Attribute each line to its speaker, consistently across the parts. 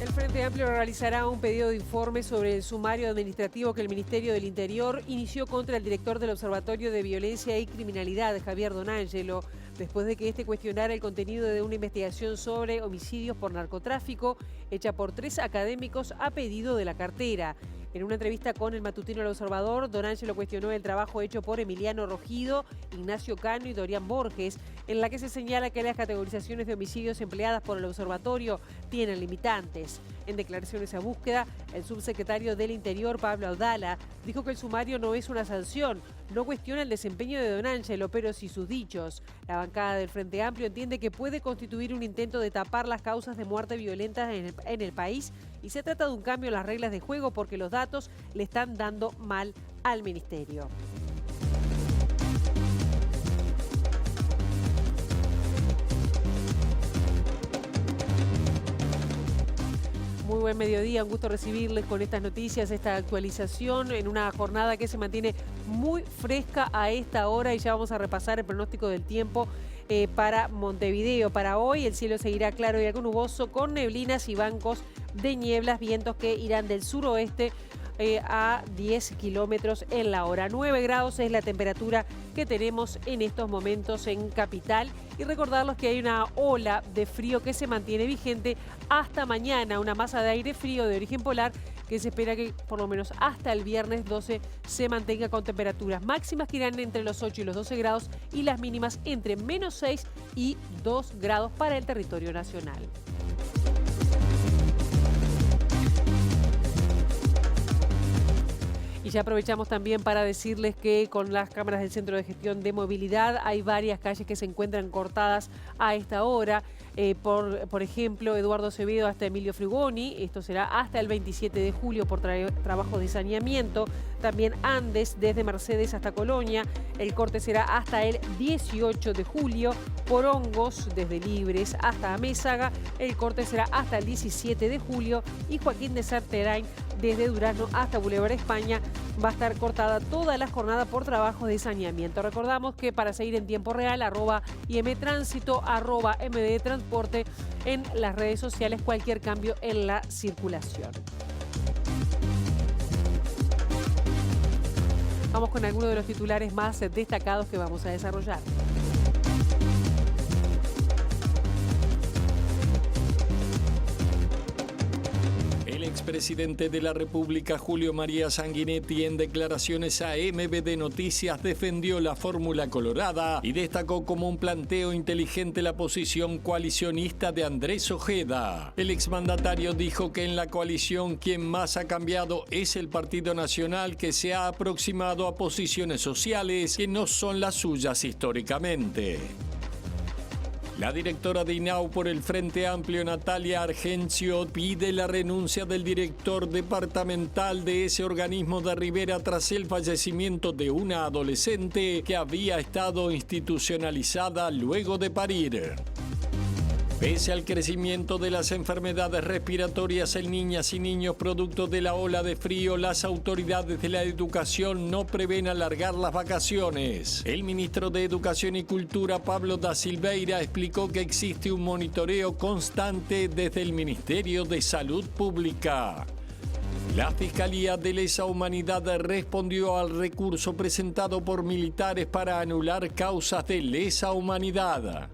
Speaker 1: El Frente Amplio realizará un pedido de informe sobre el sumario administrativo que el Ministerio del Interior inició contra el director del Observatorio de Violencia y Criminalidad, Javier Donangelo, después de que este cuestionara el contenido de una investigación sobre homicidios por narcotráfico hecha por 3 académicos a pedido de la cartera. En una entrevista con el matutino El Observador, Donangelo cuestionó el trabajo hecho por Emiliano Rogido, Ignacio Cano y Dorian Borges, en la que se señala que las categorizaciones de homicidios empleadas por el observatorio tienen limitantes. En declaraciones a búsqueda, el subsecretario del Interior, Pablo Audala, dijo que el sumario no es una sanción, no cuestiona el desempeño de Donangelo, pero sí sus dichos. La bancada del Frente Amplio entiende que puede constituir un intento de tapar las causas de muerte violentas en el país y se trata de un cambio en las reglas de juego porque los datos le están dando mal al ministerio. Muy buen mediodía, un gusto recibirles con estas noticias, esta actualización en una jornada que se mantiene muy fresca a esta hora y ya vamos a repasar el pronóstico del tiempo para Montevideo. Para hoy el cielo seguirá claro y algo nuboso con neblinas y bancos de nieblas, vientos que irán del suroeste a 10 kilómetros en la hora. 9 grados es la temperatura que tenemos en estos momentos en Capital. Y recordarles que hay una ola de frío que se mantiene vigente hasta mañana, una masa de aire frío de origen polar que se espera que por lo menos hasta el viernes 12 se mantenga con temperaturas máximas que irán entre los 8 y los 12 grados y las mínimas entre menos 6 y 2 grados para el territorio nacional. Y ya aprovechamos también para decirles que con las cámaras del Centro de Gestión de Movilidad hay varias calles que se encuentran cortadas a esta hora. Por ejemplo, Eduardo Acevedo hasta Emilio Frugoni, esto será hasta el 27 de julio por trabajo de saneamiento. También Andes desde Mercedes hasta Colonia, el corte será hasta el 18 de julio. Por Hongos desde Libres hasta Amézaga, el corte será hasta el 17 de julio. Y Joaquín de Sarterain desde Durazno hasta Boulevard España va a estar cortada toda la jornada por trabajos de saneamiento. Recordamos que para seguir en tiempo real, @IMTránsito, @MDTransporte en las redes sociales, cualquier cambio en la circulación. Vamos con algunos de los titulares más destacados que vamos a desarrollar.
Speaker 2: El expresidente de la República, Julio María Sanguinetti, en declaraciones a MBD Noticias, defendió la fórmula colorada y destacó como un planteo inteligente la posición coalicionista de Andrés Ojeda. El exmandatario dijo que en la coalición quien más ha cambiado es el Partido Nacional, que se ha aproximado a posiciones sociales que no son las suyas históricamente. La directora de INAU por el Frente Amplio, Natalia Argencio, pide la renuncia del director departamental de ese organismo de Rivera tras el fallecimiento de una adolescente que había estado institucionalizada luego de parir. Pese al crecimiento de las enfermedades respiratorias en niñas y niños producto de la ola de frío, las autoridades de la educación no prevén alargar las vacaciones. El ministro de Educación y Cultura, Pablo da Silveira, explicó que existe un monitoreo constante desde el Ministerio de Salud Pública. La Fiscalía de Lesa Humanidad respondió al recurso presentado por militares para anular causas de lesa humanidad.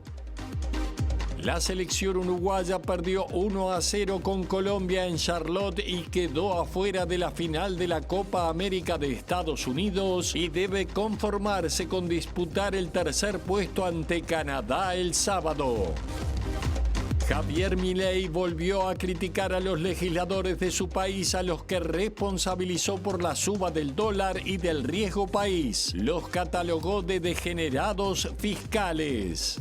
Speaker 2: La selección uruguaya perdió 1-0 con Colombia en Charlotte y quedó afuera de la final de la Copa América de Estados Unidos y debe conformarse con disputar el tercer puesto ante Canadá el sábado. Javier Milei volvió a criticar a los legisladores de su país, a los que responsabilizó por la suba del dólar y del riesgo país. Los catalogó de degenerados fiscales.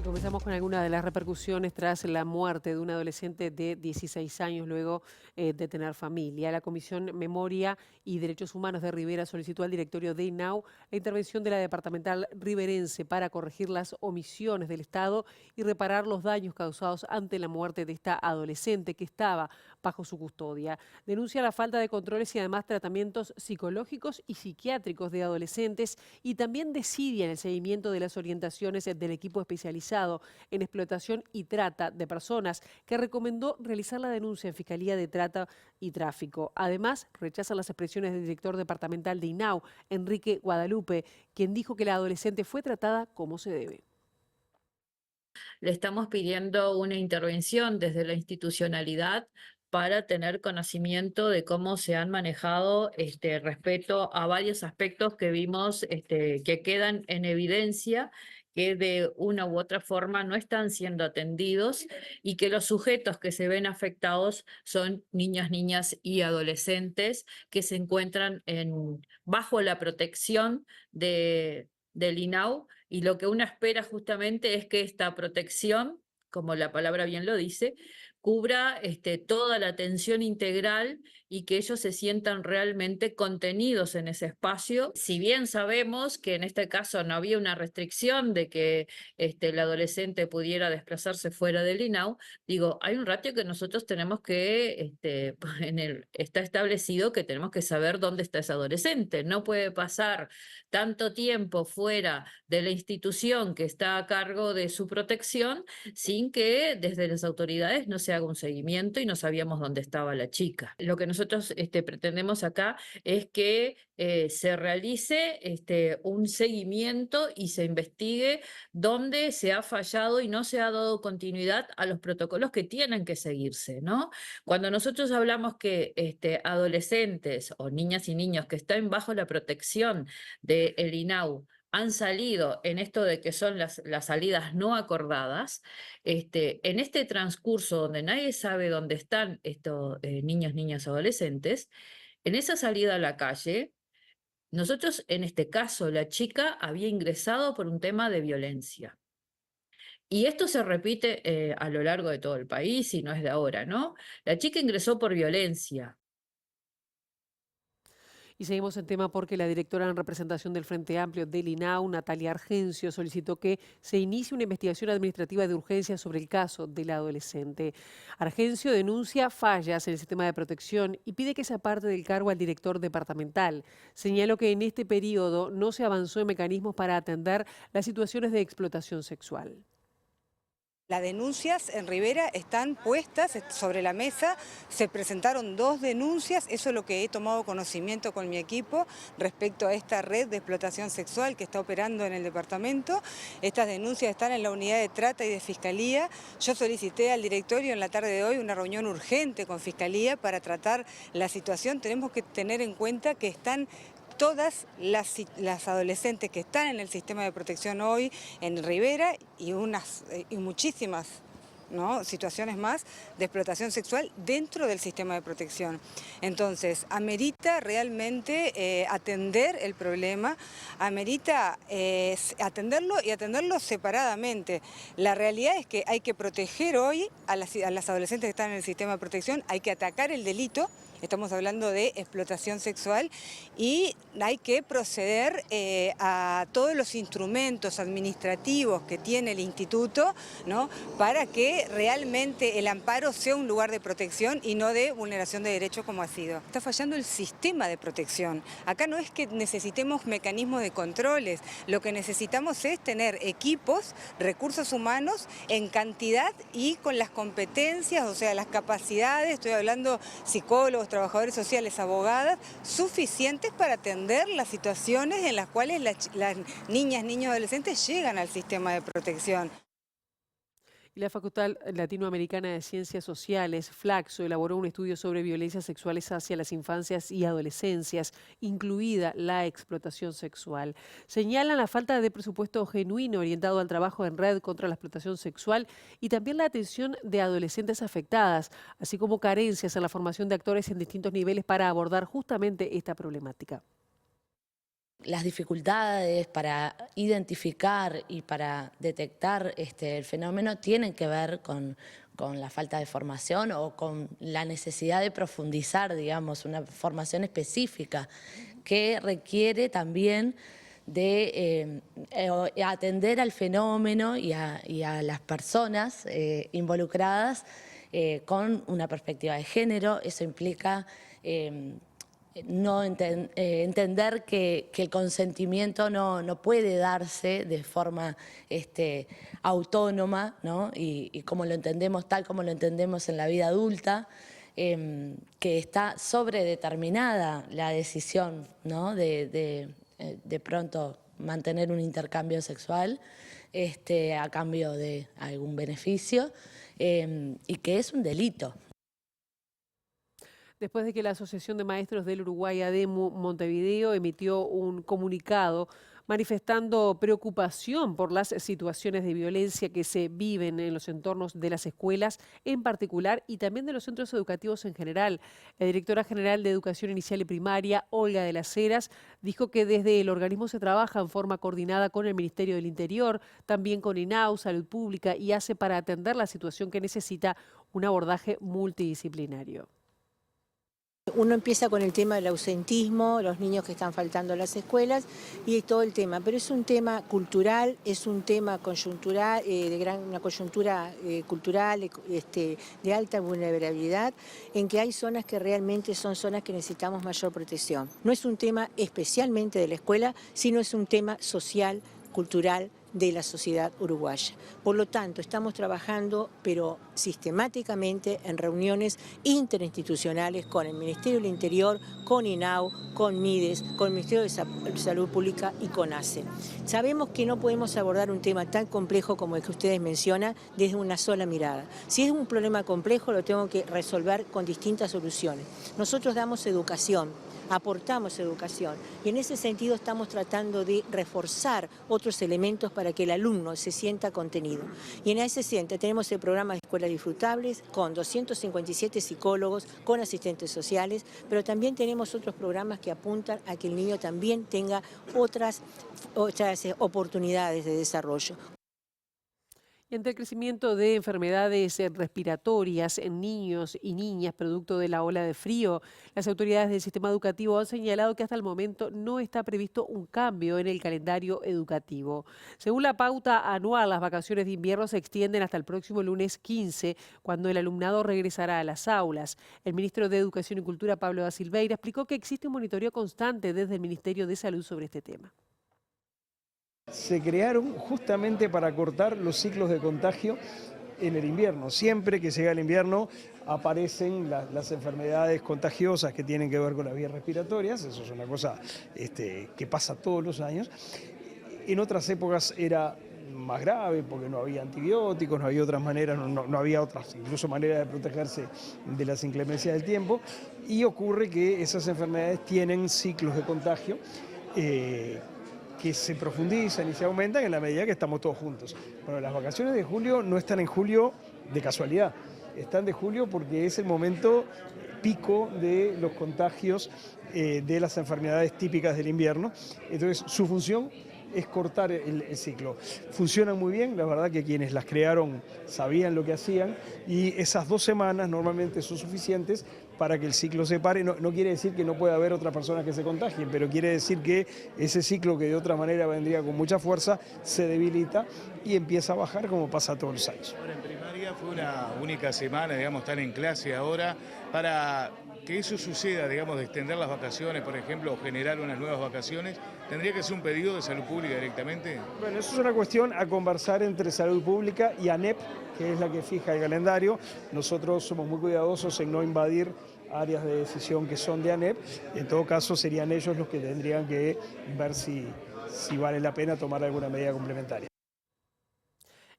Speaker 1: Comenzamos Vamos con algunas de las repercusiones tras la muerte de un adolescente de 16 años luego de tener familia. La Comisión Memoria y Derechos Humanos de Rivera solicitó al directorio de INAU la intervención de la departamental riverense para corregir las omisiones del Estado y reparar los daños causados ante la muerte de esta adolescente que estaba bajo su custodia. Denuncia la falta de controles y además tratamientos psicológicos y psiquiátricos de adolescentes y también desidia en el seguimiento de las orientaciones del equipo especializado en explotación y trata de personas, que recomendó realizar la denuncia en Fiscalía de Trata y Tráfico. Además, rechaza las expresiones del director departamental de INAU, Enrique Guadalupe, quien dijo que la adolescente fue tratada como se debe.
Speaker 3: Le estamos pidiendo una intervención desde la institucionalidad para tener conocimiento de cómo se han manejado respecto a varios aspectos que vimos que quedan en evidencia, que de una u otra forma no están siendo atendidos y que los sujetos que se ven afectados son niños, niñas y adolescentes que se encuentran bajo la protección del INAU, y lo que uno espera justamente es que esta protección, como la palabra bien lo dice, cubra toda la atención integral y que ellos se sientan realmente contenidos en ese espacio. Si bien sabemos que en este caso no había una restricción de que el adolescente pudiera desplazarse fuera del INAU, digo, hay un ratio que nosotros tenemos que, está establecido que tenemos que saber dónde está ese adolescente. No puede pasar tanto tiempo fuera de la institución que está a cargo de su protección sin que desde las autoridades no se haga un seguimiento y no sabíamos dónde estaba la chica. Lo que nosotros pretendemos acá es que se realice un seguimiento y se investigue dónde se ha fallado y no se ha dado continuidad a los protocolos que tienen que seguirse, ¿no? Cuando nosotros hablamos que adolescentes o niñas y niños que están bajo la protección del INAU han salido en esto de que son las salidas no acordadas, en este transcurso donde nadie sabe dónde están estos niños, niñas, adolescentes, en esa salida a la calle, nosotros, en este caso, la chica había ingresado por un tema de violencia. Y esto se repite a lo largo de todo el país y no es de ahora, ¿no? La chica ingresó por violencia.
Speaker 1: Y seguimos en tema porque la directora en representación del Frente Amplio del INAU, Natalia Argencio, solicitó que se inicie una investigación administrativa de urgencia sobre el caso del adolescente. Argencio denuncia fallas en el sistema de protección y pide que se aparte del cargo al director departamental. Señaló que en este periodo no se avanzó en mecanismos para atender las situaciones de explotación sexual.
Speaker 4: Las denuncias en Rivera están puestas sobre la mesa, se presentaron 2 denuncias, eso es lo que he tomado conocimiento con mi equipo respecto a esta red de explotación sexual que está operando en el departamento. Estas denuncias están en la unidad de trata y de Fiscalía. Yo solicité al directorio en la tarde de hoy una reunión urgente con Fiscalía para tratar la situación. Tenemos que tener en cuenta que están todas las adolescentes que están en el sistema de protección hoy en Rivera y muchísimas, ¿no?, situaciones más de explotación sexual dentro del sistema de protección. Entonces, amerita realmente atender el problema, amerita atenderlo y atenderlo separadamente. La realidad es que hay que proteger hoy a las adolescentes que están en el sistema de protección, hay que atacar el delito. Estamos hablando de explotación sexual y hay que proceder a todos los instrumentos administrativos que tiene el instituto, ¿no?, para que realmente el amparo sea un lugar de protección y no de vulneración de derechos como ha sido. Está fallando el sistema de protección. Acá no es que necesitemos mecanismos de controles, lo que necesitamos es tener equipos, recursos humanos en cantidad y con las competencias, o sea, las capacidades, estoy hablando psicólogos, trabajadores sociales, abogadas, suficientes para atender las situaciones en las cuales las niñas, niños, adolescentes llegan al sistema de protección.
Speaker 1: Y la Facultad Latinoamericana de Ciencias Sociales, Flaxo, elaboró un estudio sobre violencias sexuales hacia las infancias y adolescencias, incluida la explotación sexual. Señalan la falta de presupuesto genuino orientado al trabajo en red contra la explotación sexual y también la atención de adolescentes afectadas, así como carencias en la formación de actores en distintos niveles para abordar justamente esta problemática.
Speaker 5: Las dificultades para identificar y para detectar el fenómeno tienen que ver con la falta de formación o con la necesidad de profundizar, digamos, una formación específica que requiere también de atender al fenómeno y a las personas involucradas con una perspectiva de género. Eso implica entender que el consentimiento no puede darse de forma autónoma, ¿no? Y como lo entendemos, tal como lo entendemos en la vida adulta, que está sobredeterminada la decisión, ¿no? de pronto mantener un intercambio sexual a cambio de algún beneficio, y que es un delito.
Speaker 1: Después de que la Asociación de Maestros del Uruguay, ADEMU Montevideo, emitió un comunicado manifestando preocupación por las situaciones de violencia que se viven en los entornos de las escuelas en particular y también de los centros educativos en general. La directora general de Educación Inicial y Primaria, Olga de las Heras, dijo que desde el organismo se trabaja en forma coordinada con el Ministerio del Interior, también con INAU, Salud Pública, y hace para atender la situación que necesita un abordaje multidisciplinario.
Speaker 6: Uno empieza con el tema del ausentismo, los niños que están faltando a las escuelas y todo el tema, pero es un tema cultural, es un tema coyuntural, una coyuntura cultural de alta vulnerabilidad, en que hay zonas que realmente son zonas que necesitamos mayor protección. No es un tema especialmente de la escuela, sino es un tema social, cultural, de la sociedad uruguaya. Por lo tanto, estamos trabajando, pero sistemáticamente, en reuniones interinstitucionales con el Ministerio del Interior, con INAU, con MIDES, con el Ministerio de Salud Pública y con ACE. Sabemos que no podemos abordar un tema tan complejo como el que ustedes mencionan desde una sola mirada. Si es un problema complejo, lo tengo que resolver con distintas soluciones. Nosotros damos educación, aportamos educación y en ese sentido estamos tratando de reforzar otros elementos para que el alumno se sienta contenido. Y en ese sentido tenemos el programa de escuelas disfrutables con 257 psicólogos, con asistentes sociales, pero también tenemos otros programas que apuntan a que el niño también tenga otras oportunidades de desarrollo.
Speaker 1: Y ante el crecimiento de enfermedades respiratorias en niños y niñas producto de la ola de frío, las autoridades del sistema educativo han señalado que hasta el momento no está previsto un cambio en el calendario educativo. Según la pauta anual, las vacaciones de invierno se extienden hasta el próximo lunes 15, cuando el alumnado regresará a las aulas. El ministro de Educación y Cultura, Pablo da Silveira, explicó que existe un monitoreo constante desde el Ministerio de Salud sobre este tema.
Speaker 7: Se crearon justamente para cortar los ciclos de contagio en el invierno. Siempre que llega el invierno aparecen las enfermedades contagiosas que tienen que ver con las vías respiratorias, eso es una cosa que pasa todos los años. En otras épocas era más grave porque no había antibióticos, no había otras maneras, no había otras incluso maneras de protegerse de las inclemencias del tiempo, y ocurre que esas enfermedades tienen ciclos de contagio que se profundizan y se aumentan en la medida que estamos todos juntos. Bueno, las vacaciones de julio no están en julio de casualidad, están de julio porque es el momento pico de los contagios de las enfermedades típicas del invierno. Entonces, su función es cortar el ciclo. Funcionan muy bien, la verdad que quienes las crearon sabían lo que hacían y esas 2 semanas normalmente son suficientes para que el ciclo se pare. No quiere decir que no pueda haber otras personas que se contagien, pero quiere decir que ese ciclo que de otra manera vendría con mucha fuerza se debilita y empieza a bajar como pasa todos los años.
Speaker 8: Ahora, en primaria fue una única semana, digamos, están en clase ahora. Para que eso suceda, digamos, de extender las vacaciones, por ejemplo, o generar unas nuevas vacaciones, ¿tendría que ser un pedido de Salud Pública directamente?
Speaker 7: Bueno, eso es una cuestión a conversar entre Salud Pública y ANEP, que es la que fija el calendario. Nosotros somos muy cuidadosos en no invadir áreas de decisión que son de ANEP. En todo caso, serían ellos los que tendrían que ver si vale la pena tomar alguna medida complementaria.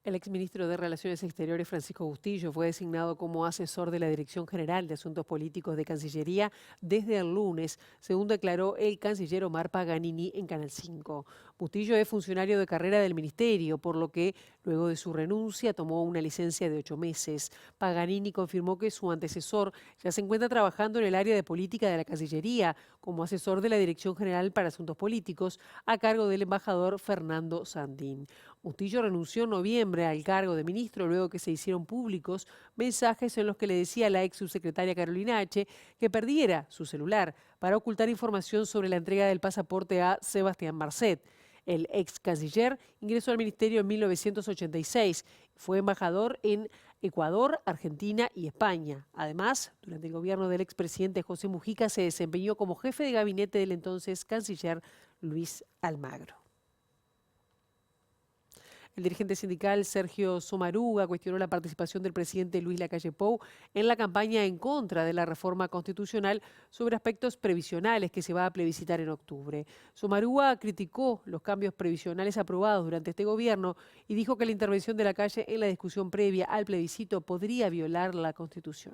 Speaker 1: El exministro de Relaciones Exteriores, Francisco Bustillo, fue designado como asesor de la Dirección General de Asuntos Políticos de Cancillería desde el lunes, según declaró el canciller Omar Paganini en Canal 5. Bustillo es funcionario de carrera del ministerio, por lo que luego de su renuncia tomó una licencia de 8 meses. Paganini confirmó que su antecesor ya se encuentra trabajando en el área de política de la Cancillería como asesor de la Dirección General para Asuntos Políticos a cargo del embajador Fernando Sandín. Bustillo renunció en noviembre al cargo de ministro luego que se hicieron públicos mensajes en los que le decía a la ex subsecretaria Carolina H. que perdiera su celular para ocultar información sobre la entrega del pasaporte a Sebastián Marcet. El ex canciller ingresó al ministerio en 1986. Fue embajador en Ecuador, Argentina y España. Además, durante el gobierno del expresidente José Mujica se desempeñó como jefe de gabinete del entonces canciller Luis Almagro. El dirigente sindical Sergio Somaruga cuestionó la participación del presidente Luis Lacalle Pou en la campaña en contra de la reforma constitucional sobre aspectos previsionales que se va a plebiscitar en octubre. Somaruga criticó los cambios previsionales aprobados durante este gobierno y dijo que la intervención de Lacalle en la discusión previa al plebiscito podría violar la Constitución.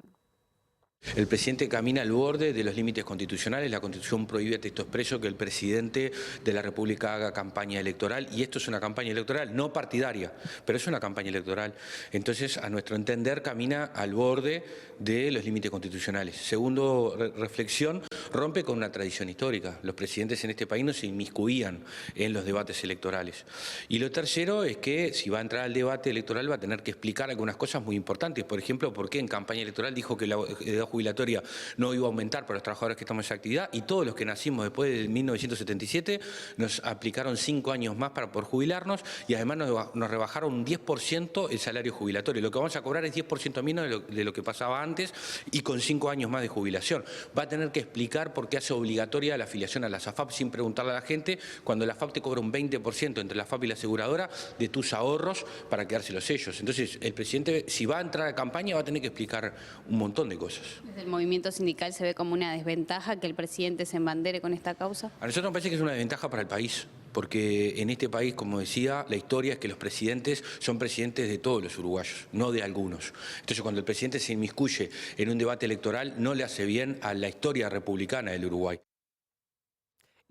Speaker 9: El presidente camina al borde de los límites constitucionales. La Constitución prohíbe a texto expreso que el presidente de la República haga campaña electoral, y esto es una campaña electoral, no partidaria, pero es una campaña electoral. Entonces, a nuestro entender, camina al borde de los límites constitucionales. Segundo reflexión, rompe con una tradición histórica. Los presidentes en este país no se inmiscuían en los debates electorales. Y lo tercero es que si va a entrar al debate electoral va a tener que explicar algunas cosas muy importantes. Por ejemplo, por qué en campaña electoral dijo que la edad jubilatoria no iba a aumentar para los trabajadores que estamos en esa actividad, y todos los que nacimos después de 1977 nos aplicaron 5 años más para poder jubilarnos, y además nos rebajaron un 10% el salario jubilatorio. Lo que vamos a cobrar es 10% menos de lo que pasaba antes, y con 5 años más de jubilación. Va a tener que explicar por qué hace obligatoria la afiliación a la AFAP sin preguntarle a la gente, cuando la AFAP te cobra un 20% entre la AFAP y la aseguradora de tus ahorros para quedárselos ellos. Entonces, el presidente, si va a entrar a campaña, va a tener que explicar un montón de cosas.
Speaker 10: ¿Desde el movimiento sindical se ve como una desventaja que el presidente se embandere con esta causa?
Speaker 9: A nosotros nos parece que es una desventaja para el país, porque en este país, como decía, la historia es que los presidentes son presidentes de todos los uruguayos, no de algunos. Entonces, cuando el presidente se inmiscuye en un debate electoral, no le hace bien a la historia republicana del Uruguay.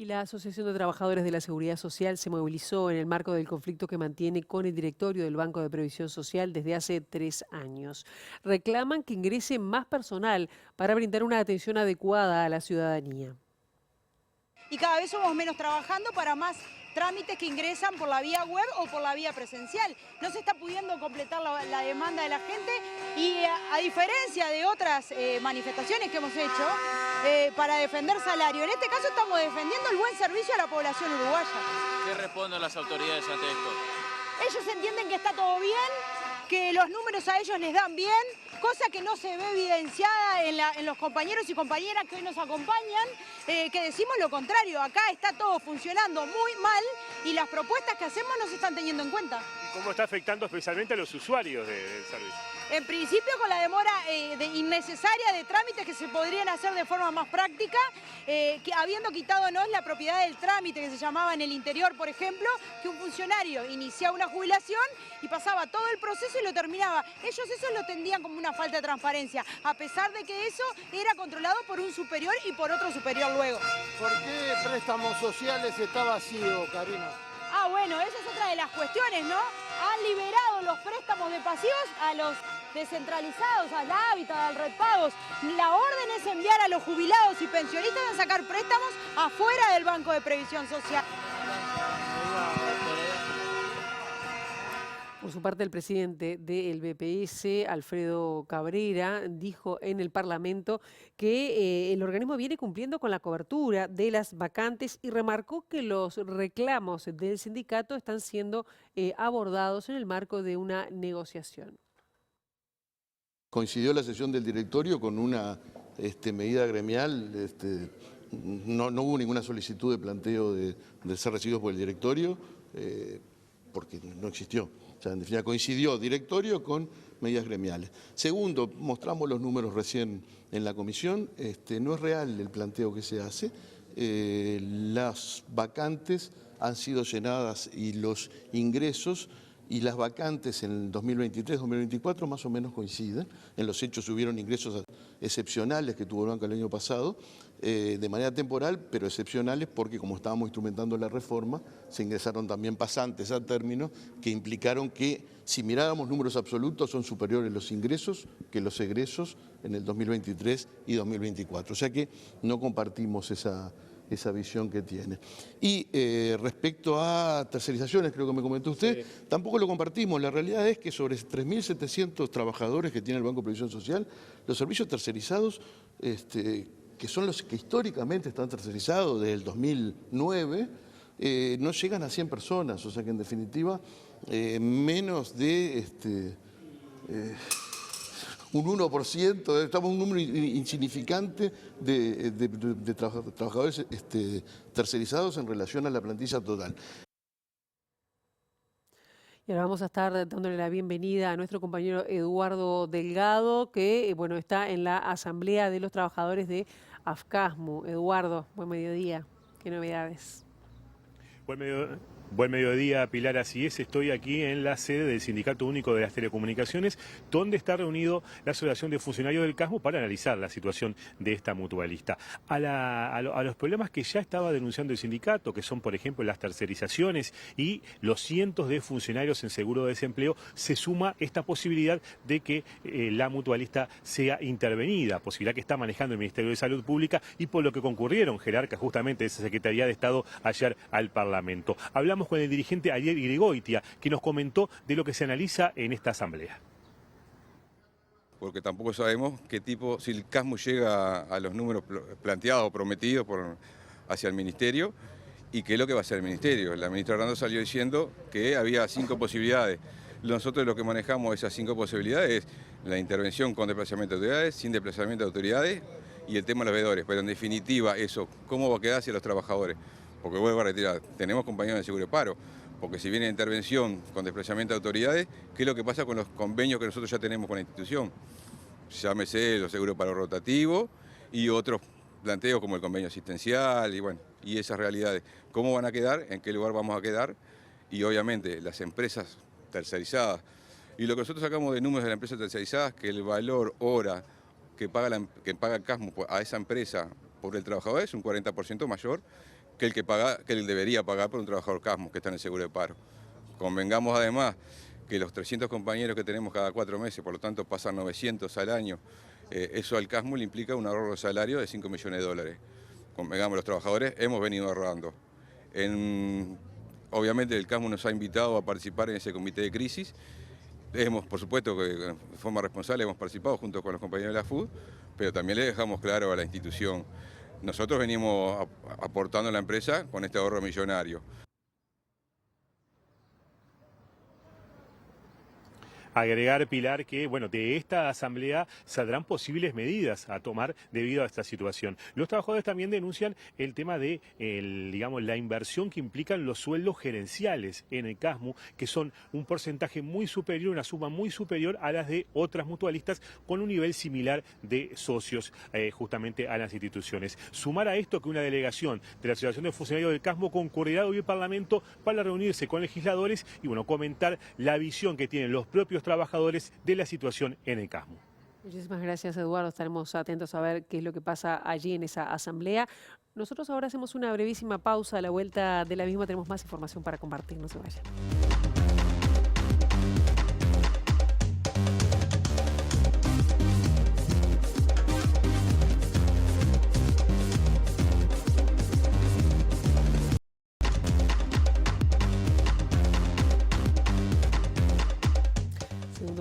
Speaker 1: Y la Asociación de Trabajadores de la Seguridad Social se movilizó en el marco del conflicto que mantiene con el directorio del Banco de Previsión Social desde hace 3 años. Reclaman que ingrese más personal para brindar una atención adecuada a la ciudadanía.
Speaker 11: Y cada vez somos menos trabajando para más trámites que ingresan por la vía web o por la vía presencial. No se está pudiendo completar la demanda de la gente, y a diferencia de otras manifestaciones que hemos hecho para defender salario, en este caso estamos defendiendo el buen servicio a la población uruguaya.
Speaker 12: ¿Qué responden las autoridades ante esto?
Speaker 11: Ellos entienden que está todo bien, que los números a ellos les dan bien, cosa que no se ve evidenciada en los compañeros y compañeras que hoy nos acompañan, que decimos lo contrario. Acá está todo funcionando muy mal y las propuestas que hacemos no se están teniendo en cuenta.
Speaker 13: ¿Cómo está afectando especialmente a los usuarios del servicio?
Speaker 11: En principio, con la demora innecesaria de trámites que se podrían hacer de forma más práctica, que habiendo quitándonos la propiedad del trámite que se llamaba en el interior, por ejemplo, que un funcionario iniciaba una jubilación y pasaba todo el proceso y lo terminaba. Ellos eso lo entendían como una falta de transparencia, a pesar de que eso era controlado por un superior y por otro superior luego.
Speaker 14: ¿Por qué préstamos sociales está vacío, Karina?
Speaker 11: Ah, bueno, esa es otra de las cuestiones, ¿no? Han liberado los préstamos de pasivos a los descentralizados, al Hábitat, al Red Pagos. La orden es enviar a los jubilados y pensionistas a sacar préstamos afuera del Banco de Previsión Social.
Speaker 1: Por su parte, el presidente del BPS, Alfredo Cabrera, dijo en el Parlamento que el organismo viene cumpliendo con la cobertura de las vacantes y remarcó que los reclamos del sindicato están siendo abordados en el marco de una negociación.
Speaker 15: Coincidió la sesión del directorio con una medida gremial, no hubo ninguna solicitud de planteo de ser recibidos por el directorio, porque no existió. O sea, en definitiva, coincidió directorio con medidas gremiales. Segundo, mostramos los números recién en la comisión, no es real el planteo que se hace, las vacantes han sido llenadas y los ingresos y las vacantes en el 2023-2024 más o menos coinciden. En los hechos hubieron ingresos excepcionales que tuvo el banco el año pasado, de manera temporal, pero excepcionales porque como estábamos instrumentando la reforma, se ingresaron también pasantes a término que implicaron que si miráramos números absolutos son superiores los ingresos que los egresos en el 2023 y 2024. O sea que no compartimos esa visión que tiene. Y respecto a tercerizaciones, creo que me comentó usted, sí, tampoco lo compartimos. La realidad es que sobre 3.700 trabajadores que tiene el Banco de Previsión Social, los servicios tercerizados, que son los que históricamente están tercerizados desde el 2009, no llegan a 100 personas. O sea que en definitiva, menos de un 1%, estamos en un número insignificante de trabajadores tercerizados en relación a la plantilla total.
Speaker 1: Y ahora vamos a estar dándole la bienvenida a nuestro compañero Eduardo Delgado, que bueno, está en la Asamblea de los Trabajadores de AFCASMU. Eduardo, buen mediodía. ¿Qué novedades?
Speaker 13: Buen mediodía, Pilar. Así es, estoy aquí en la sede del Sindicato Único de las Telecomunicaciones, donde está reunido la Asociación de Funcionarios del CASMU para analizar la situación de esta mutualista. A los problemas que ya estaba denunciando el sindicato, que son, por ejemplo, las tercerizaciones y los cientos de funcionarios en seguro de desempleo, se suma esta posibilidad de que la mutualista sea intervenida, posibilidad que está manejando el Ministerio de Salud Pública y por lo que concurrieron jerarcas justamente de esa Secretaría de Estado ayer al Parlamento. Hablamos con el dirigente Ariel Irigoitia, que nos comentó de lo que se analiza en esta asamblea.
Speaker 16: Porque tampoco sabemos qué tipo, si el CASMU llega a los números planteados o prometidos hacia el Ministerio, y qué es lo que va a hacer el Ministerio. La ministra Hernando salió diciendo que había 5 posibilidades. Nosotros lo que manejamos esas 5 posibilidades es la intervención con desplazamiento de autoridades, sin desplazamiento de autoridades, y el tema de los veedores. Pero en definitiva eso, ¿cómo va a quedar hacia los trabajadores? Porque vuelvo a retirar, tenemos compañeros de seguro de paro, porque si viene intervención con desplazamiento de autoridades, ¿qué es lo que pasa con los convenios que nosotros ya tenemos con la institución? Llámese los seguros de paro rotativos y otros planteos como el convenio asistencial y bueno, y esas realidades. ¿Cómo van a quedar? ¿En qué lugar vamos a quedar? Y obviamente las empresas tercerizadas. Y lo que nosotros sacamos de números de las empresas tercerizadas, que el valor hora que paga el CASMU a esa empresa por el trabajador es un 40% mayor que él debería pagar por un trabajador CASMU que está en el seguro de paro. Convengamos además que los 300 compañeros que tenemos cada 4 meses, por lo tanto pasan 900 al año, eso al CASMU le implica un ahorro de salario de 5 millones de dólares. Convengamos, los trabajadores hemos venido ahorrando. Obviamente el CASMU nos ha invitado a participar en ese comité de crisis. Por supuesto que de forma responsable hemos participado junto con los compañeros de la FUD, pero también le dejamos claro a la institución. Nosotros venimos aportando a la empresa con este ahorro millonario.
Speaker 13: Agregar, Pilar, que bueno, de esta asamblea saldrán posibles medidas a tomar debido a esta situación. Los trabajadores también denuncian el tema de la inversión que implican los sueldos gerenciales en el CASMU, que son un porcentaje muy superior, una suma muy superior a las de otras mutualistas con un nivel similar de socios justamente a las instituciones. Sumar a esto que una delegación de la Asociación de Funcionarios del CASMU concurrirá hoy al Parlamento para reunirse con legisladores y bueno, comentar la visión que tienen los propios trabajadores de la situación en el CASMU.
Speaker 1: Muchísimas gracias, Eduardo. Estaremos atentos a ver qué es lo que pasa allí en esa asamblea. Nosotros ahora hacemos una brevísima pausa. A la vuelta de la misma tenemos más información para compartir. No se vayan.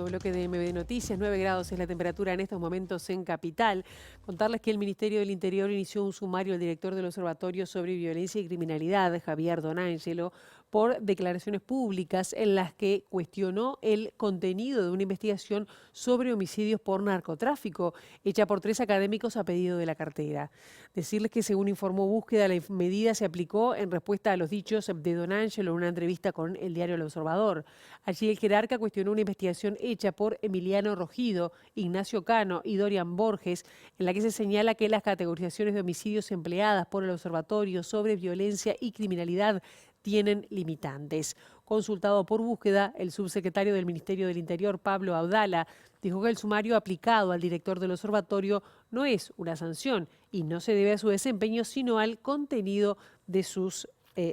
Speaker 1: Bloque de MB Noticias, 9 grados es la temperatura en estos momentos en Capital. Contarles que el Ministerio del Interior inició un sumario al director del Observatorio sobre Violencia y Criminalidad, Javier Donangelo, por declaraciones públicas en las que cuestionó el contenido de una investigación sobre homicidios por narcotráfico, hecha por 3 académicos a pedido de la cartera. Decirles que, según informó Búsqueda, la medida se aplicó en respuesta a los dichos de Donangelo en una entrevista con el diario El Observador. Allí el jerarca cuestionó una investigación hecha por Emiliano Rogido, Ignacio Cano y Dorian Borges, en la que se señala que las categorizaciones de homicidios empleadas por el Observatorio sobre Violencia y Criminalidad tienen limitantes. Consultado por Búsqueda, el subsecretario del Ministerio del Interior, Pablo Abdala, dijo que el sumario aplicado al director del observatorio no es una sanción y no se debe a su desempeño, sino al contenido de sus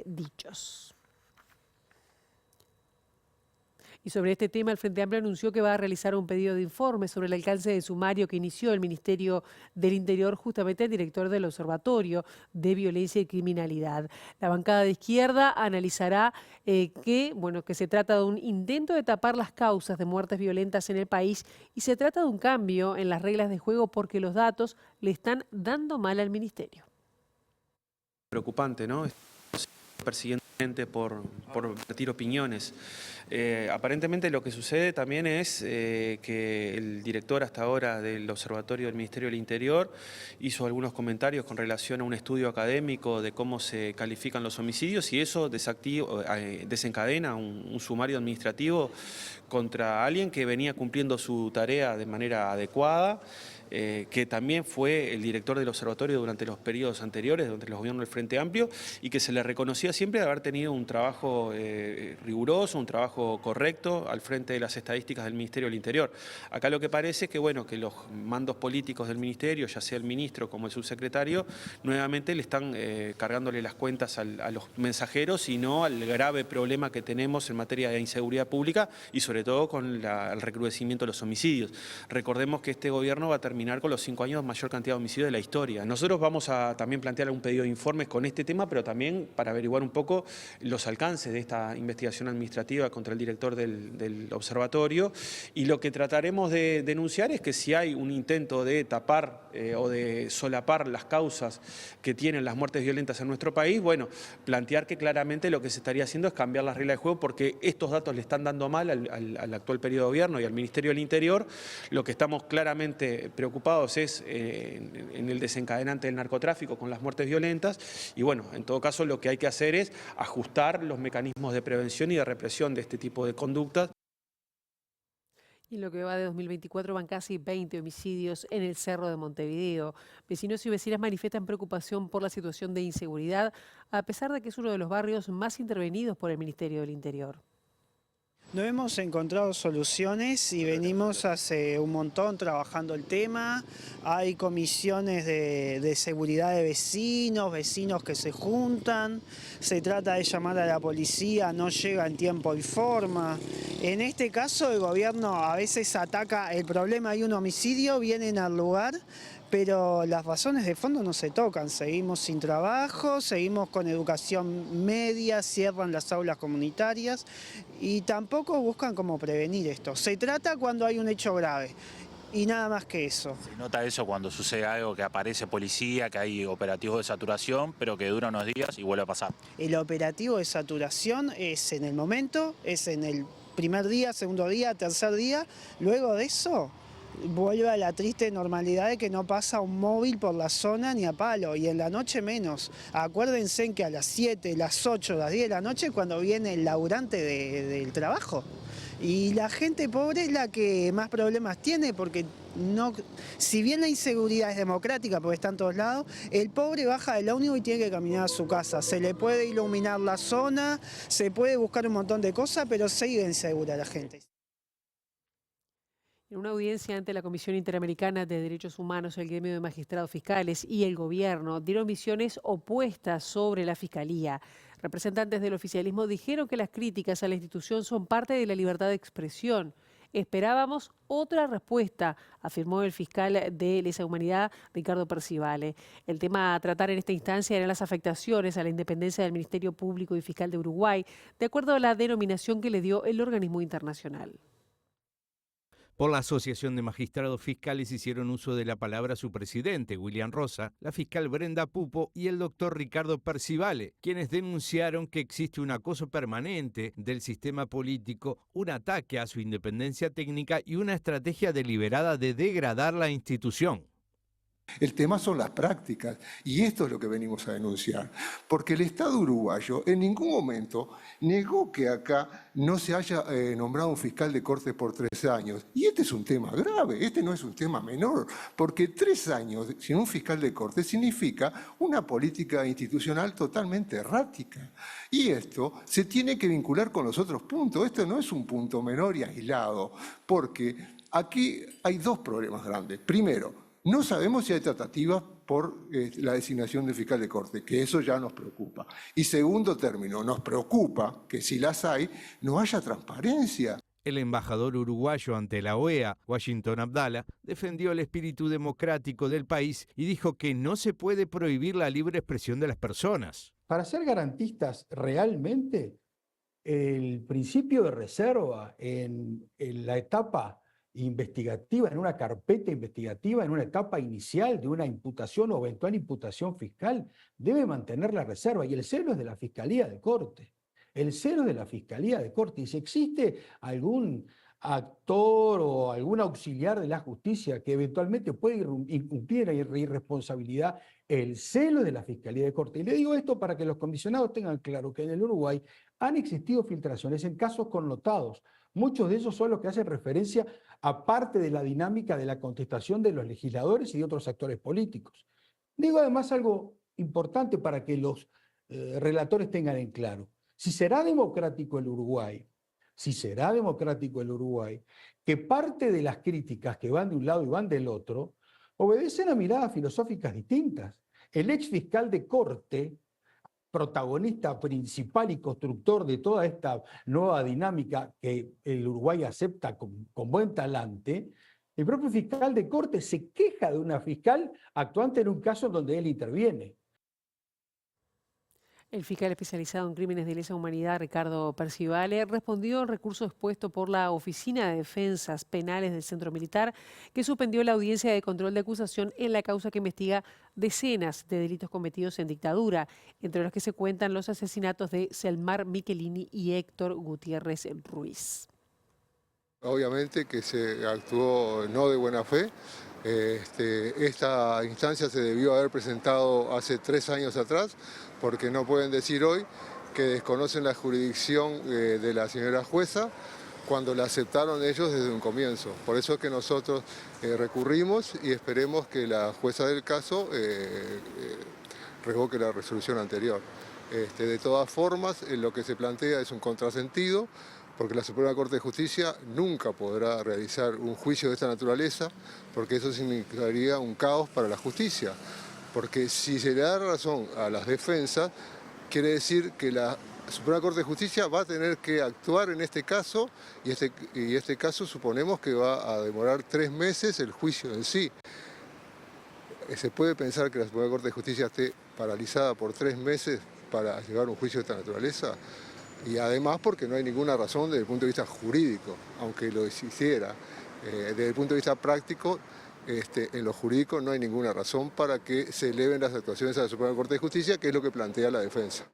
Speaker 1: dichos. Y sobre este tema, el Frente Amplio anunció que va a realizar un pedido de informe sobre el alcance del sumario que inició el Ministerio del Interior justamente al director del Observatorio de Violencia y Criminalidad. La bancada de izquierda analizará que se trata de un intento de tapar las causas de muertes violentas en el país y se trata de un cambio en las reglas de juego porque los datos le están dando mal al Ministerio.
Speaker 17: Preocupante, ¿no? Persiguiendo gente por vertir opiniones. Aparentemente lo que sucede también es que el director hasta ahora del Observatorio del Ministerio del Interior hizo algunos comentarios con relación a un estudio académico de cómo se califican los homicidios y eso desencadena un sumario administrativo contra alguien que venía cumpliendo su tarea de manera adecuada, que también fue el director del observatorio durante los periodos anteriores, durante los gobiernos del Frente Amplio, y que se le reconocía siempre de haber tenido un trabajo riguroso, un trabajo correcto al frente de las estadísticas del Ministerio del Interior. Acá lo que parece es que, que los mandos políticos del Ministerio, ya sea el ministro como el subsecretario, nuevamente le están cargándole las cuentas a los mensajeros y no al grave problema que tenemos en materia de inseguridad pública y sobre todo con el recrudecimiento de los homicidios. Recordemos que este gobierno va a terminar con los 5 años de mayor cantidad de homicidios de la historia. Nosotros vamos a también plantear un pedido de informes con este tema, pero también para averiguar un poco los alcances de esta investigación administrativa contra el director del observatorio, y lo que trataremos de denunciar es que si hay un intento de tapar o de solapar las causas que tienen las muertes violentas en nuestro país, plantear que claramente lo que se estaría haciendo es cambiar las reglas de juego porque estos datos le están dando mal al actual periodo de gobierno y al Ministerio del Interior. Lo que estamos claramente preocupados es en el desencadenante del narcotráfico con las muertes violentas y en todo caso lo que hay que hacer es ajustar los mecanismos de prevención y de represión de este tipo de conductas.
Speaker 1: Y en lo que va de 2024 van casi 20 homicidios en el Cerro de Montevideo. Vecinos y vecinas manifiestan preocupación por la situación de inseguridad, a pesar de que es uno de los barrios más intervenidos por el Ministerio del Interior.
Speaker 18: No hemos encontrado soluciones y venimos hace un montón trabajando el tema. Hay comisiones de seguridad de vecinos que se juntan. Se trata de llamar a la policía, no llega en tiempo y forma. En este caso el gobierno a veces ataca el problema, hay un homicidio, vienen al lugar, pero las razones de fondo no se tocan. Seguimos sin trabajo, seguimos con educación media, cierran las aulas comunitarias y tampoco buscan cómo prevenir esto. Se trata cuando hay un hecho grave y nada más que eso.
Speaker 19: Se nota eso cuando sucede algo, que aparece policía, que hay operativos de saturación, pero que dura unos días y vuelve a pasar.
Speaker 18: El operativo de saturación es en el momento, es en el primer día, segundo día, tercer día. Luego de eso vuelve a la triste normalidad de que no pasa un móvil por la zona ni a palo, y en la noche menos. Acuérdense que a las 7, las 8, las 10 de la noche cuando viene el laburante del trabajo. Y la gente pobre es la que más problemas tiene porque si bien la inseguridad es democrática porque está en todos lados, el pobre baja del ómnibus y tiene que caminar a su casa. Se le puede iluminar la zona, se puede buscar un montón de cosas, pero sigue insegura la gente.
Speaker 1: En una audiencia ante la Comisión Interamericana de Derechos Humanos, el gremio de magistrados fiscales y el gobierno dieron visiones opuestas sobre la Fiscalía. Representantes del oficialismo dijeron que las críticas a la institución son parte de la libertad de expresión. Esperábamos otra respuesta, afirmó el fiscal de Lesa Humanidad, Ricardo Percivale. El tema a tratar en esta instancia eran las afectaciones a la independencia del Ministerio Público y Fiscal de Uruguay, de acuerdo a la denominación que le dio el organismo internacional.
Speaker 20: Por la Asociación de Magistrados Fiscales hicieron uso de la palabra su presidente, William Rosa, la fiscal Brenda Pupo y el doctor Ricardo Percivale, quienes denunciaron que existe un acoso permanente del sistema político, un ataque a su independencia técnica y una estrategia deliberada de degradar la institución.
Speaker 21: El tema son las prácticas y esto es lo que venimos a denunciar, porque el Estado uruguayo en ningún momento negó que acá no se haya nombrado un fiscal de corte por 3 años. Y este es un tema grave, este no es un tema menor, porque 3 años sin un fiscal de corte significa una política institucional totalmente errática. Y esto se tiene que vincular con los otros puntos, esto no es un punto menor y aislado, porque aquí hay 2 problemas grandes. Primero, no sabemos si hay tratativas por la designación del fiscal de corte, que eso ya nos preocupa. Y segundo término, nos preocupa que si las hay, no haya transparencia.
Speaker 20: El embajador uruguayo ante la OEA, Washington Abdala, defendió el espíritu democrático del país y dijo que no se puede prohibir la libre expresión de las personas.
Speaker 22: Para ser garantistas realmente, el principio de reserva en la etapa investigativa, en una carpeta investigativa, en una etapa inicial de una imputación o eventual imputación fiscal, debe mantener la reserva. Y el celo es de la Fiscalía de Corte. El celo es de la Fiscalía de Corte. Y si existe algún actor o algún auxiliar de la justicia que eventualmente puede incumplir irresponsabilidad, el celo es de la Fiscalía de Corte. Y le digo esto para que los comisionados tengan claro que en el Uruguay han existido filtraciones en casos connotados. Muchos de esos son los que hacen referencia a parte de la dinámica de la contestación de los legisladores y de otros actores políticos. Digo además algo importante para que los relatores tengan en claro. Si será democrático el Uruguay, que parte de las críticas que van de un lado y van del otro, obedecen a miradas filosóficas distintas. El ex fiscal de corte, protagonista principal y constructor de toda esta nueva dinámica que el Uruguay acepta con buen talante, el propio fiscal de corte se queja de una fiscal actuante en un caso donde él interviene.
Speaker 1: El fiscal especializado en crímenes de lesa humanidad, Ricardo Percivale, respondió al recurso expuesto por la Oficina de Defensas Penales del Centro Militar, que suspendió la audiencia de control de acusación en la causa que investiga decenas de delitos cometidos en dictadura, entre los que se cuentan los asesinatos de Selmar Michelini y Héctor Gutiérrez Ruiz.
Speaker 23: Obviamente que se actuó no de buena fe. Esta instancia se debió haber presentado hace 3 años atrás, porque no pueden decir hoy que desconocen la jurisdicción de la señora jueza cuando la aceptaron ellos desde un comienzo. Por eso es que nosotros recurrimos y esperemos que la jueza del caso revoque la resolución anterior. De todas formas, lo que se plantea es un contrasentido, porque la Suprema Corte de Justicia nunca podrá realizar un juicio de esta naturaleza, porque eso significaría un caos para la justicia. Porque si se le da razón a las defensas, quiere decir que la Suprema Corte de Justicia va a tener que actuar en este caso, y este caso suponemos que va a demorar 3 meses el juicio en sí. ¿Se puede pensar que la Suprema Corte de Justicia esté paralizada por 3 meses para llevar un juicio de esta naturaleza? Y además porque no hay ninguna razón desde el punto de vista jurídico, aunque lo hiciera. Desde el punto de vista práctico, en lo jurídico no hay ninguna razón para que se eleven las actuaciones a la Suprema Corte de Justicia, que es lo que plantea la defensa.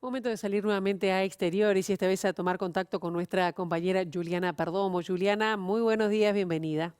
Speaker 1: Momento de salir nuevamente a exteriores y esta vez a tomar contacto con nuestra compañera Juliana Perdomo. Juliana, muy buenos días, bienvenida.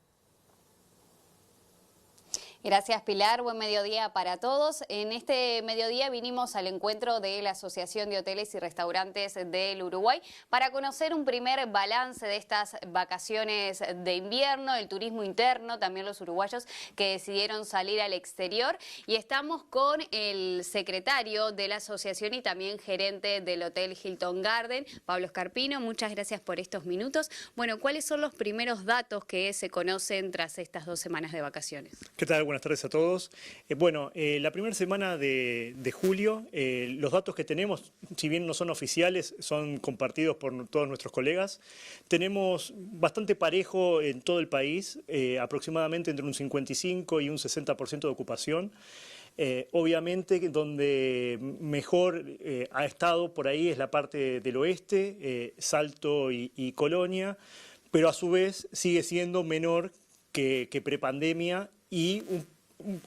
Speaker 10: Gracias, Pilar. Buen mediodía para todos. En este mediodía vinimos al encuentro de la Asociación de Hoteles y Restaurantes del Uruguay para conocer un primer balance de estas vacaciones de invierno, el turismo interno, también los uruguayos que decidieron salir al exterior. Y estamos con el secretario de la asociación y también gerente del Hotel Hilton Garden, Pablo Escarpino. Muchas gracias por estos minutos. Bueno, ¿cuáles son los primeros datos que se conocen tras estas 2 semanas de vacaciones?
Speaker 24: ¿Qué tal? Buenas tardes a todos. La primera semana de julio, los datos que tenemos, si bien no son oficiales, son compartidos por todos nuestros colegas. Tenemos bastante parejo en todo el país, aproximadamente entre un 55 y un 60% de ocupación. Obviamente donde mejor ha estado por ahí es la parte del oeste, Salto y Colonia, pero a su vez sigue siendo menor que prepandemia y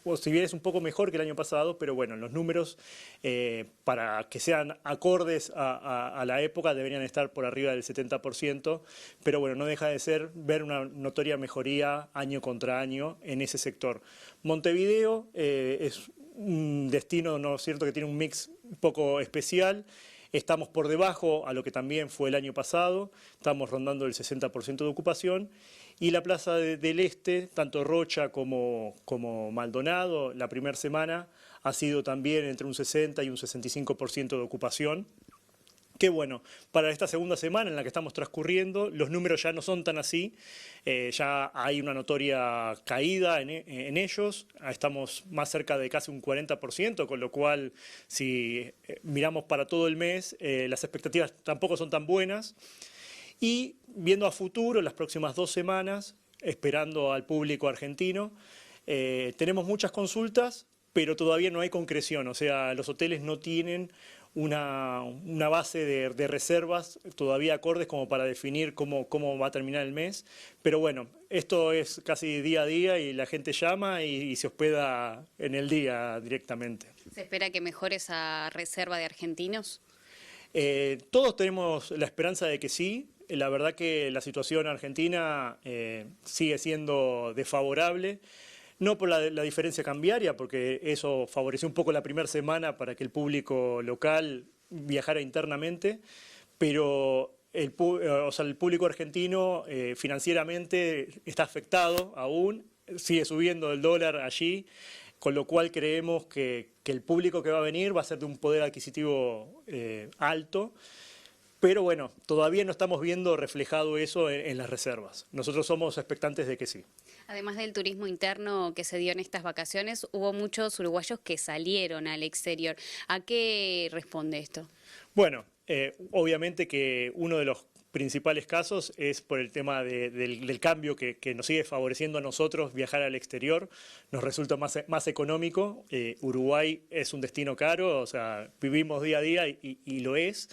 Speaker 24: o si bien es un poco mejor que el año pasado, pero bueno, los números para que sean acordes a la época deberían estar por arriba del 70%, pero bueno, no deja de ser ver una notoria mejoría año contra año en ese sector. Montevideo es un destino, ¿no es cierto?, que tiene un mix un poco especial. Estamos por debajo a lo que también fue el año pasado, estamos rondando el 60% de ocupación. Y la Plaza del Este, tanto Rocha como Maldonado, la primera semana ha sido también entre un 60 y un 65% de ocupación. Que bueno, para esta segunda semana en la que estamos transcurriendo, los números ya no son tan así, ya hay una notoria caída en ellos, estamos más cerca de casi un 40%, con lo cual si miramos para todo el mes, las expectativas tampoco son tan buenas. Y viendo a futuro, las próximas 2 semanas, esperando al público argentino, tenemos muchas consultas, pero todavía no hay concreción, o sea, los hoteles no tienen una base de reservas todavía acordes como para definir cómo va a terminar el mes, pero bueno, esto es casi día a día y la gente llama y se hospeda en el día directamente.
Speaker 10: ¿Se espera que mejore esa reserva de argentinos?
Speaker 24: Todos tenemos la esperanza de que sí. La verdad que la situación argentina sigue siendo desfavorable, no por la diferencia cambiaria, porque eso favoreció un poco la primera semana para que el público local viajara internamente, pero el público argentino financieramente está afectado aún, sigue subiendo el dólar allí, con lo cual creemos que el público que va a venir va a ser de un poder adquisitivo alto. Pero bueno, todavía no estamos viendo reflejado eso en las reservas. Nosotros somos expectantes de que sí.
Speaker 10: Además del turismo interno que se dio en estas vacaciones, hubo muchos uruguayos que salieron al exterior. ¿A qué responde esto?
Speaker 24: Bueno, obviamente que uno de los principales casos es por el tema del cambio que nos sigue favoreciendo a nosotros viajar al exterior. Nos resulta más económico. Uruguay es un destino caro, o sea, vivimos día a día y lo es.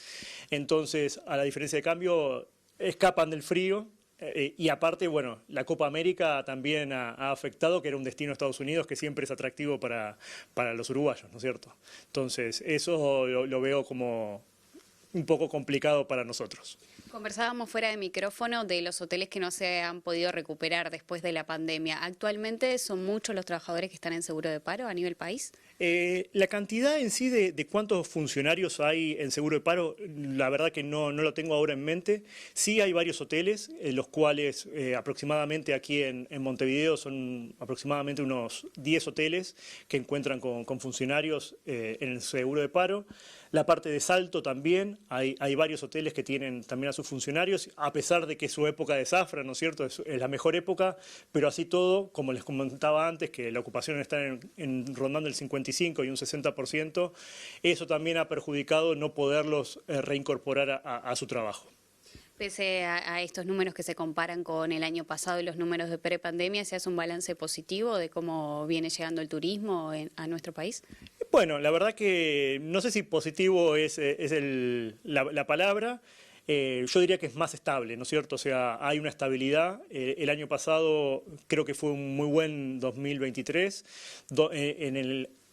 Speaker 24: Entonces, a la diferencia de cambio, escapan del frío. Y aparte, bueno, la Copa América también ha afectado, que era un destino de Estados Unidos que siempre es atractivo para los uruguayos, ¿no es cierto? Entonces, eso lo veo como un poco complicado para nosotros.
Speaker 10: Conversábamos fuera de micrófono de los hoteles que no se han podido recuperar después de la pandemia. ¿Actualmente son muchos los trabajadores que están en seguro de paro a nivel país?
Speaker 24: La cantidad en sí de cuántos funcionarios hay en seguro de paro, la verdad que no lo tengo ahora en mente. Sí hay varios hoteles, los cuales aproximadamente aquí en Montevideo son aproximadamente unos 10 hoteles que encuentran con funcionarios en el seguro de paro. La parte de Salto también, hay varios hoteles que tienen también a sus funcionarios, a pesar de que es su época de zafra, ¿no es cierto? Es la mejor época, pero así todo, como les comentaba antes, que la ocupación está rondando el 55 y un 60%, eso también ha perjudicado no poderlos reincorporar a su trabajo.
Speaker 10: Pese a estos números que se comparan con el año pasado y los números de prepandemia, ¿se hace un balance positivo de cómo viene llegando el turismo a nuestro país?
Speaker 24: Bueno, la verdad que no sé si positivo es la palabra. Yo diría que es más estable, ¿no es cierto? O sea, hay una estabilidad. El año pasado creo que fue un muy buen 2023,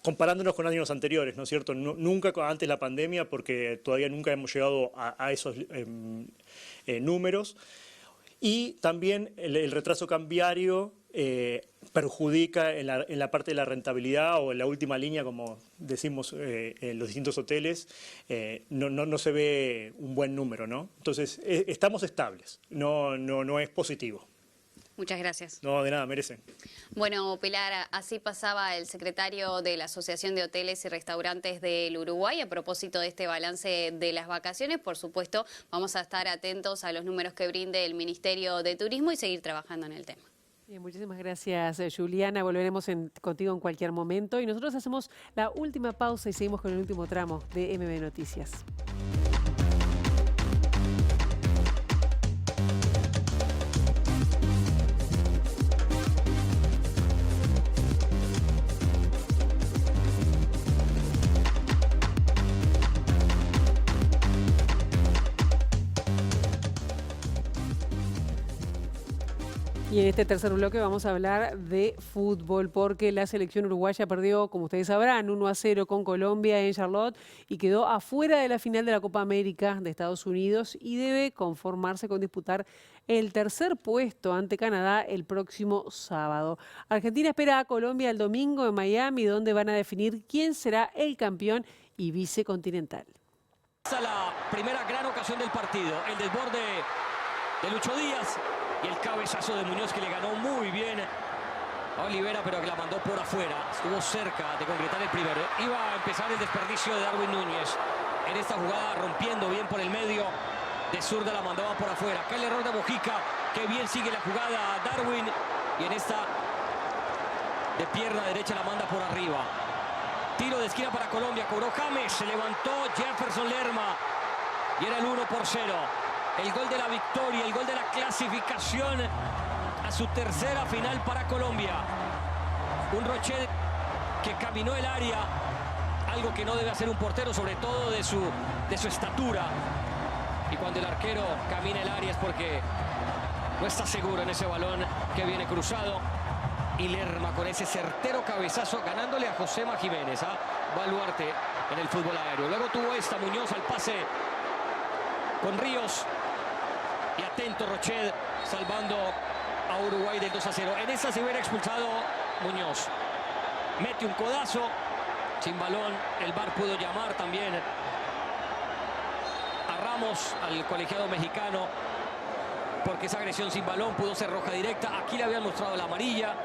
Speaker 24: comparándonos con años anteriores, ¿no es cierto? Nunca antes de la pandemia, porque todavía nunca hemos llegado a esos números. Y también el retraso cambiario perjudica en la parte de la rentabilidad o en la última línea, como decimos en los distintos hoteles, no se ve un buen número, ¿no? Entonces, estamos estables, no es positivo.
Speaker 10: Muchas gracias.
Speaker 24: No, de nada, merecen.
Speaker 10: Bueno, Pilar, así pasaba el secretario de la Asociación de Hoteles y Restaurantes del Uruguay a propósito de este balance de las vacaciones. Por supuesto, vamos a estar atentos a los números que brinde el Ministerio de Turismo y seguir trabajando en el tema.
Speaker 1: Bien, muchísimas gracias, Juliana. Volveremos contigo en cualquier momento. Y nosotros hacemos la última pausa y seguimos con el último tramo de MB Noticias. Y en este tercer bloque vamos a hablar de fútbol, porque la selección uruguaya perdió, como ustedes sabrán, 1-0 con Colombia en Charlotte y quedó afuera de la final de la Copa América de Estados Unidos y debe conformarse con disputar el tercer puesto ante Canadá el próximo sábado. Argentina espera a Colombia el domingo en Miami, donde van a definir quién será el campeón y vicecontinental.
Speaker 2: Esta es la primera gran ocasión del partido, el desborde de Lucho Díaz. Y el cabezazo de Muñoz, que le ganó muy bien a Olivera, pero que la mandó por afuera. Estuvo cerca de concretar el primero. Iba a empezar el desperdicio de Darwin Núñez en esta jugada, rompiendo bien por el medio. De zurda la mandaba por afuera. Acá el error de Mojica, que bien sigue la jugada Darwin. Y en esta de pierna derecha la manda por arriba. Tiro de esquina para Colombia. Cobró James, se levantó Jefferson Lerma. Y era el 1-0. El gol de la victoria, el gol de la clasificación a su tercera final para Colombia. Un Rochet que caminó el área, algo que no debe hacer un portero, sobre todo de su estatura. Y cuando el arquero camina el área es porque no está seguro en ese balón que viene cruzado. Y Lerma con ese certero cabezazo ganándole a Josema Jiménez, a baluarte en el fútbol aéreo. Luego tuvo esta Muñoz al pase con Ríos. Y atento Rochet, salvando a Uruguay del 2-0. En esa se hubiera expulsado Muñoz. Mete un codazo, sin balón. El VAR pudo llamar también a Ramos, al colegiado mexicano, porque esa agresión sin balón pudo ser roja directa. Aquí le habían mostrado la amarilla.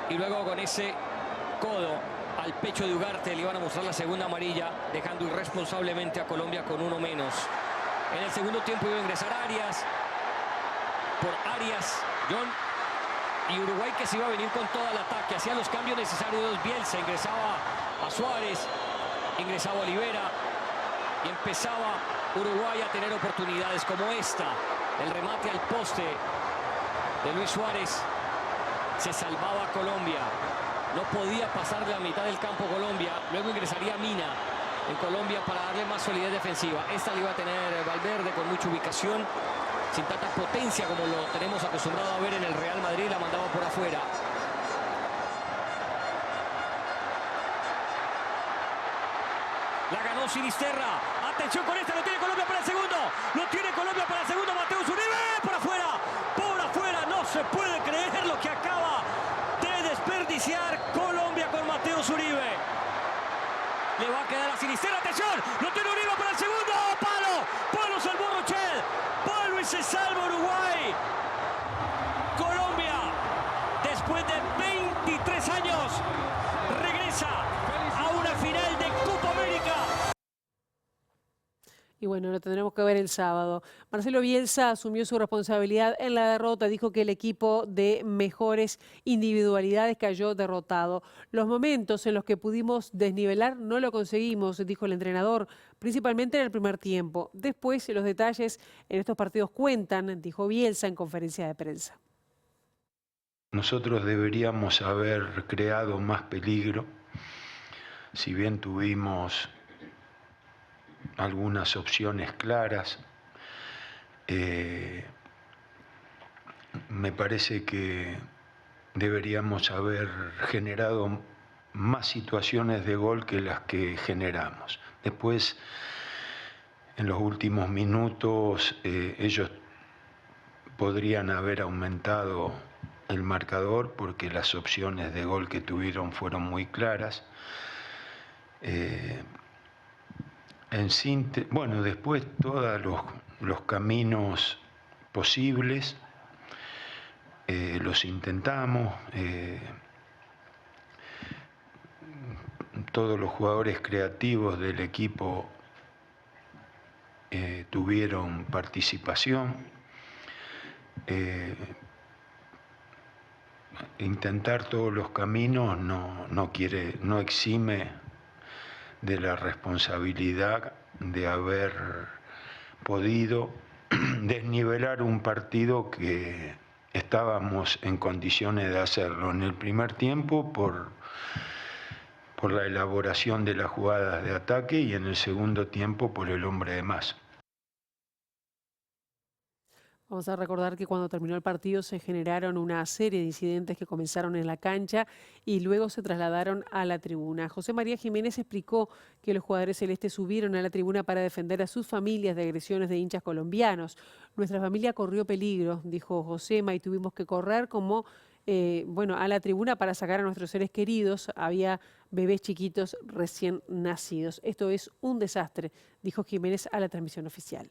Speaker 2: Y luego con ese codo al pecho de Ugarte le iban a mostrar la segunda amarilla, dejando irresponsablemente a Colombia con uno menos. En el segundo tiempo iba a ingresar Arias, por Arias, John, y Uruguay que se iba a venir con todo el ataque, hacía los cambios necesarios. Bielsa, ingresaba a Suárez, ingresaba a Olivera, y empezaba Uruguay a tener oportunidades como esta, el remate al poste de Luis Suárez. Se salvaba Colombia, no podía pasar de la mitad del campo Colombia. Luego ingresaría Mina en Colombia para darle más solidez defensiva. Esta la iba a tener Valverde con mucha ubicación, sin tanta potencia como lo tenemos acostumbrado a ver en el Real Madrid. La mandaba por afuera. La ganó Sinisterra. Atención con esta, lo tiene Colombia para el segundo. Lo tiene Colombia para el segundo. Mateus Uribe por afuera. Por afuera. No se puede creer lo que acaba de desperdiciar Colombia con Mateus Uribe. Le va a quedar a Sinisterra. Atención. Lo tiene Uribe para el segundo. Palo. Palo salvó Rochet. Palo y se salva Uruguay. Colombia, después de 23 años, regresa a una final de Copa América.
Speaker 1: Y bueno, lo tendremos que ver el sábado. Marcelo Bielsa asumió su responsabilidad en la derrota. Dijo que el equipo de mejores individualidades cayó derrotado. Los momentos en los que pudimos desnivelar no lo conseguimos, dijo el entrenador, principalmente en el primer tiempo. Después, los detalles en estos partidos cuentan, dijo Bielsa en conferencia de prensa.
Speaker 3: Nosotros deberíamos haber creado más peligro, si bien tuvimos algunas opciones claras. Me parece que deberíamos haber generado más situaciones de gol que las que generamos. Después, en los últimos minutos, ellos podrían haber aumentado el marcador porque las opciones de gol que tuvieron fueron muy claras. Bueno, después todos los caminos posibles los intentamos. Todos los jugadores creativos del equipo tuvieron participación. Intentar todos los caminos no exime de la responsabilidad de haber podido desnivelar un partido que estábamos en condiciones de hacerlo en el primer tiempo por la elaboración de las jugadas de ataque y en el segundo tiempo por el hombre de más.
Speaker 1: Vamos a recordar que cuando terminó el partido se generaron una serie de incidentes que comenzaron en la cancha y luego se trasladaron a la tribuna. José María Jiménez explicó que los jugadores celestes subieron a la tribuna para defender a sus familias de agresiones de hinchas colombianos. Nuestra familia corrió peligro, dijo Josema, y tuvimos que correr a la tribuna para sacar a nuestros seres queridos. Había bebés chiquitos recién nacidos. Esto es un desastre, dijo Jiménez a la transmisión oficial.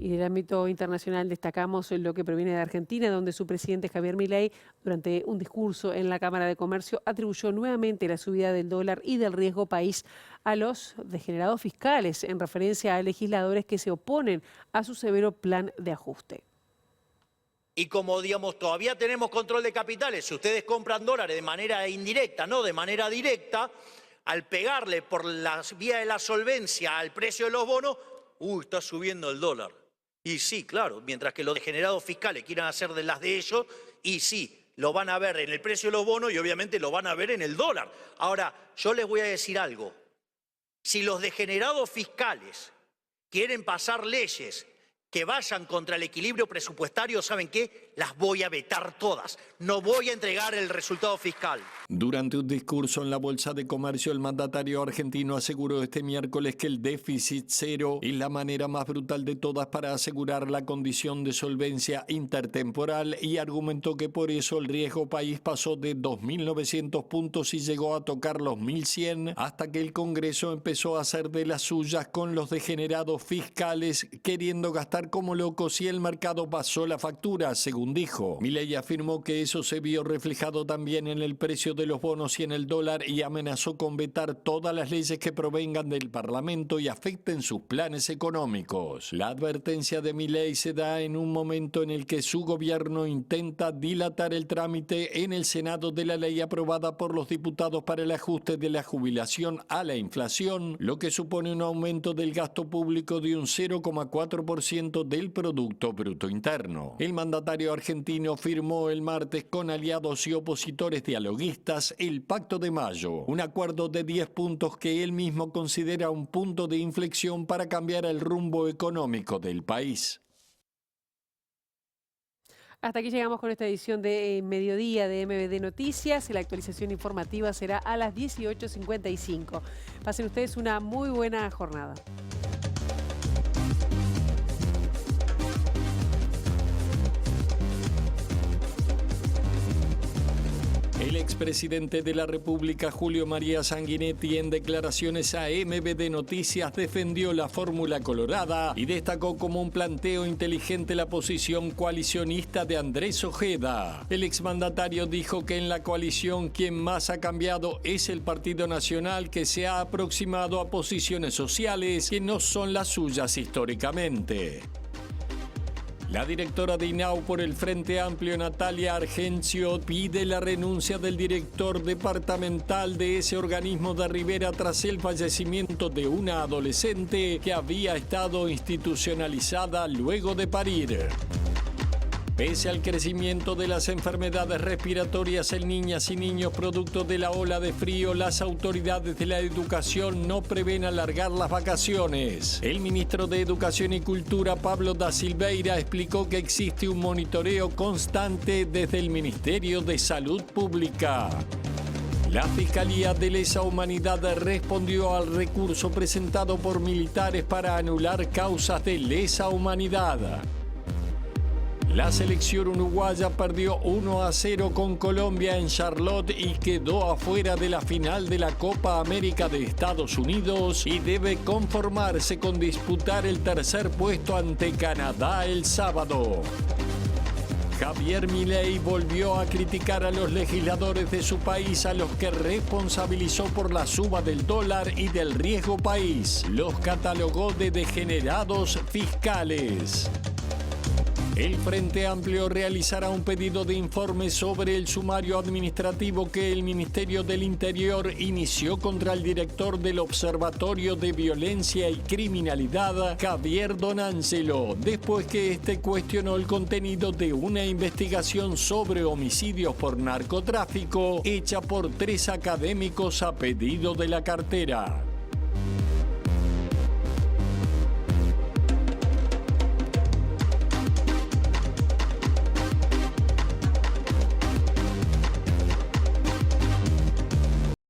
Speaker 1: Y del ámbito internacional destacamos lo que proviene de Argentina, donde su presidente Javier Milei, durante un discurso en la Cámara de Comercio, atribuyó nuevamente la subida del dólar y del riesgo país a los degenerados fiscales, en referencia a legisladores que se oponen a su severo plan de ajuste.
Speaker 4: Y como, todavía tenemos control de capitales, si ustedes compran dólares de manera indirecta, no de manera directa, al pegarle por la vía de la solvencia al precio de los bonos, está subiendo el dólar. Y sí, claro, mientras que los degenerados fiscales quieran hacer de las de ellos, y sí, lo van a ver en el precio de los bonos y obviamente lo van a ver en el dólar. Ahora, yo les voy a decir algo. Si los degenerados fiscales quieren pasar leyes que vayan contra el equilibrio presupuestario, ¿saben qué? Las voy a vetar todas. No voy a entregar el resultado fiscal.
Speaker 5: Durante un discurso en la Bolsa de Comercio, el mandatario argentino aseguró este miércoles que el déficit cero es la manera más brutal de todas para asegurar la condición de solvencia intertemporal y argumentó que por eso el riesgo país pasó de 2.900 puntos y llegó a tocar los 1.100 hasta que el Congreso empezó a hacer de las suyas con los degenerados fiscales, queriendo gastar como locos y el mercado pasó la factura, según dijo. Milei afirmó que eso se vio reflejado también en el precio de los bonos y en el dólar y amenazó con vetar todas las leyes que provengan del Parlamento y afecten sus planes económicos. La advertencia de Milei se da en un momento en el que su gobierno intenta dilatar el trámite en el Senado de la ley aprobada por los diputados para el ajuste de la jubilación a la inflación, lo que supone un aumento del gasto público de un 0,4% del Producto Bruto Interno. El mandatario argentino firmó el martes con aliados y opositores dialoguistas el Pacto de Mayo, un acuerdo de 10 puntos que él mismo considera un punto de inflexión para cambiar el rumbo económico del país.
Speaker 1: Hasta aquí llegamos con esta edición de Mediodía de MBD Noticias. La actualización informativa será a las 18:55. Pasen ustedes una muy buena jornada.
Speaker 5: El expresidente de la República, Julio María Sanguinetti, en declaraciones a MBD Noticias, defendió la fórmula colorada y destacó como un planteo inteligente la posición coalicionista de Andrés Ojeda. El exmandatario dijo que en la coalición quien más ha cambiado es el Partido Nacional, que se ha aproximado a posiciones sociales que no son las suyas históricamente. La directora de INAU por el Frente Amplio, Natalia Argencio, pide la renuncia del director departamental de ese organismo de Rivera tras el fallecimiento de una adolescente que había estado institucionalizada luego de parir. Pese al crecimiento de las enfermedades respiratorias en niñas y niños producto de la ola de frío, las autoridades de la educación no prevén alargar las vacaciones. El ministro de Educación y Cultura, Pablo da Silveira, explicó que existe un monitoreo constante desde el Ministerio de Salud Pública. La Fiscalía de Lesa Humanidad respondió al recurso presentado por militares para anular causas de lesa humanidad. La selección uruguaya perdió 1-0 con Colombia en Charlotte y quedó afuera de la final de la Copa América de Estados Unidos y debe conformarse con disputar el tercer puesto ante Canadá el sábado. Javier Milei volvió a criticar a los legisladores de su país, a los que responsabilizó por la suba del dólar y del riesgo país. Los catalogó de degenerados fiscales. El Frente Amplio realizará un pedido de informe sobre el sumario administrativo que el Ministerio del Interior inició contra el director del Observatorio de Violencia y Criminalidad, Javier Donangelo, después que este cuestionó el contenido de una investigación sobre homicidios por narcotráfico hecha por 3 académicos a pedido de la cartera.